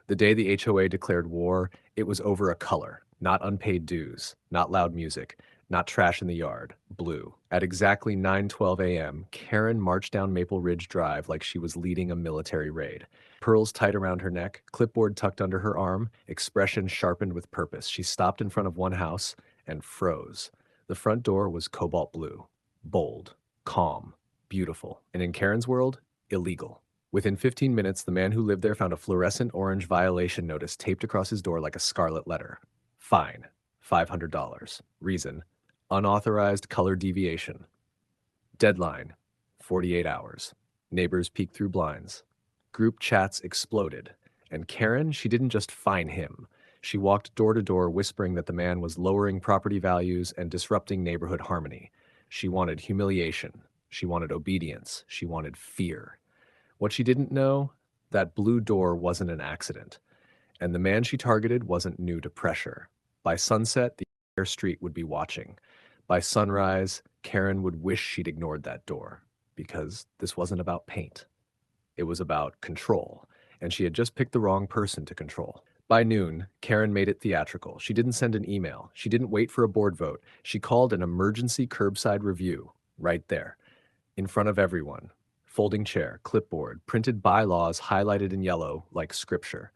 The day the HOA declared war, it was over a color, not unpaid dues, not loud music, not trash in the yard, blue. At exactly 9:12 a.m., Karen marched down Maple Ridge Drive like she was leading a military raid. Pearls tight around her neck, clipboard tucked under her arm, expression sharpened with purpose. She stopped in front of one house and froze. The front door was cobalt blue, bold, calm, beautiful, and in Karen's world, illegal. Within 15 minutes, the man who lived there found a fluorescent orange violation notice taped across his door like a scarlet letter. Fine, $500. Reason, unauthorized color deviation. Deadline, 48 hours. Neighbors peeked through blinds. Group chats exploded. And Karen, she didn't just fine him. She walked door to door whispering that the man was lowering property values and disrupting neighborhood harmony. She wanted humiliation. She wanted obedience. She wanted fear. What she didn't know, that blue door wasn't an accident, and the man she targeted wasn't new to pressure. By sunset, the entire street would be watching. By sunrise, Karen would wish she'd ignored that door, because this wasn't about paint. It was about control, and she had just picked the wrong person to control. By noon, Karen made it theatrical. She didn't send an email. She didn't wait for a board vote. She called an emergency curbside review right there, in front of everyone. Folding chair, clipboard, printed bylaws highlighted in yellow like scripture.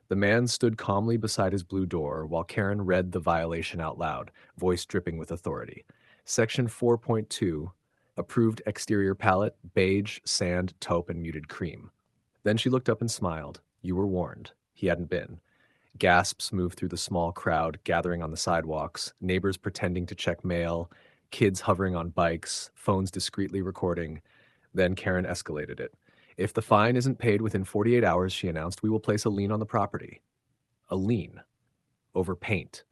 The man stood calmly beside his blue door while Karen read the violation out loud, voice dripping with authority. Section 4.2, approved exterior palette, beige, sand, taupe, and muted cream. Then she looked up and smiled. You were warned. He hadn't been. Gasps moved through the small crowd gathering on the sidewalks, neighbors pretending to check mail, kids hovering on bikes, phones discreetly recording. Then Karen escalated it. If the fine isn't paid within 48 hours, she announced, we will place a lien on the property. A lien over paint.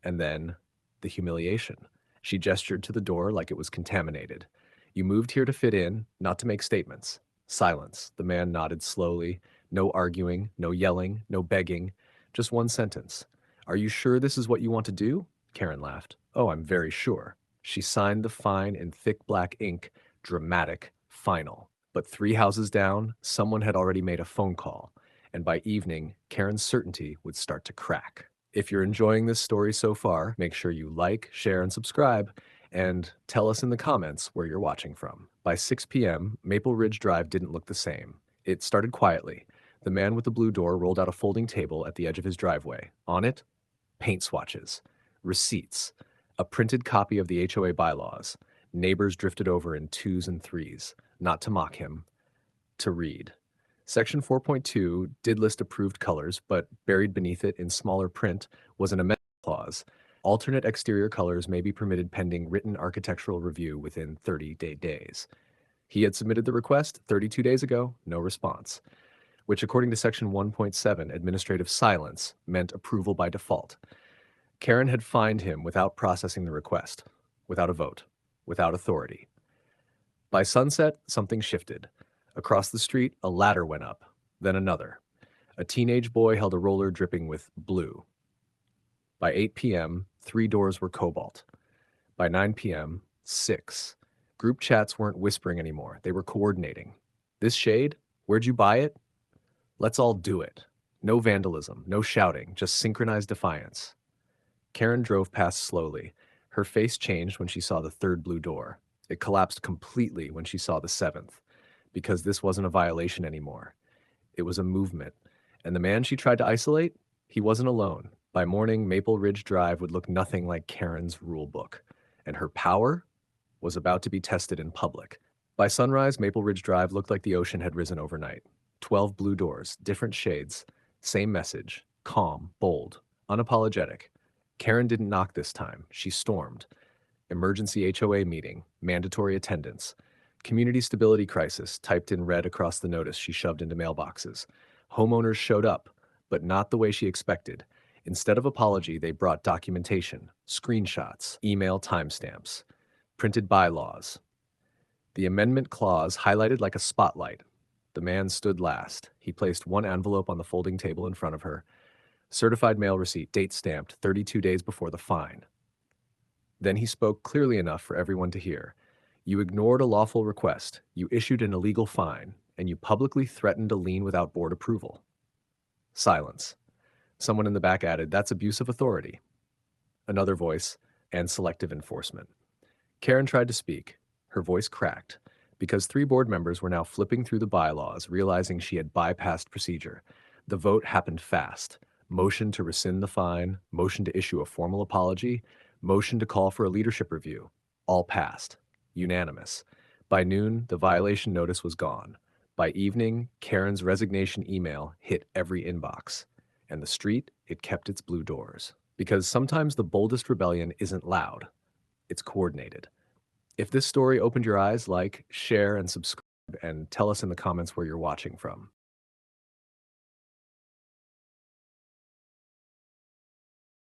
And then the humiliation. She gestured to the door like it was contaminated. You moved here to fit in, not to make statements. Silence. The man nodded slowly. No arguing, no yelling, no begging. Just one sentence. Are you sure this is what you want to do? Karen laughed. Oh, I'm very sure. She signed the fine in thick black ink, dramatic, final. But 3 houses down, someone had already made a phone call, and by evening, Karen's certainty would start to crack. If you're enjoying this story so far, make sure you like, share, and subscribe, and tell us in the comments where you're watching from. By 6 p.m., Maple Ridge Drive didn't look the same. It started quietly. The man with the blue door rolled out a folding table at the edge of his driveway. On it, paint swatches, receipts, a printed copy of the HOA bylaws. Neighbors drifted over in twos and threes, not to mock him, to read. Section 4.2 did list approved colors, but buried beneath it in smaller print was an amendment clause. Alternate exterior colors may be permitted pending written architectural review within 30 days. He had submitted the request 32 days ago, no response, which according to Section 1.7, administrative silence, meant approval by default. Karen had fined him without processing the request, without a vote, without authority. By sunset, something shifted. Across the street, a ladder went up, then another. A teenage boy held a roller dripping with blue. By 8 p.m., 3 doors were cobalt. By 9 p.m., 6. Group chats weren't whispering anymore. They were coordinating. This shade? Where'd you buy it? Let's all do it. No vandalism, no shouting, just synchronized defiance. Karen drove past slowly. Her face changed when she saw the third blue door. It collapsed completely when she saw the seventh, because this wasn't a violation anymore. It was a movement. And the man she tried to isolate? He wasn't alone. By morning, Maple Ridge Drive would look nothing like Karen's rule book. And her power was about to be tested in public. By sunrise, Maple Ridge Drive looked like the ocean had risen overnight. 12 blue doors, different shades, same message, calm, bold, unapologetic. Karen didn't knock this time. She stormed. Emergency HOA meeting, mandatory attendance. Community stability crisis, typed in red across the notice she shoved into mailboxes. Homeowners showed up, but not the way she expected. Instead of apology, they brought documentation, screenshots, email timestamps, printed bylaws. The amendment clause highlighted like a spotlight. The man stood last. He placed one envelope on the folding table in front of her. Certified mail receipt, date stamped, 32 days before the fine. Then he spoke clearly enough for everyone to hear. You ignored a lawful request, you issued an illegal fine, and you publicly threatened a lien without board approval. Silence. Someone in the back added, "That's abuse of authority." Another voice, "And selective enforcement." Karen tried to speak. Her voice cracked because three board members were now flipping through the bylaws, realizing she had bypassed procedure. The vote happened fast. Motion to rescind the fine, motion to issue a formal apology, motion to call for a leadership review. All passed. Unanimous. By noon, the violation notice was gone. By evening, Karen's resignation email hit every inbox. And the street, it kept its blue doors. Because sometimes the boldest rebellion isn't loud, it's coordinated. If this story opened your eyes, like, share, and subscribe, and tell us in the comments where you're watching from.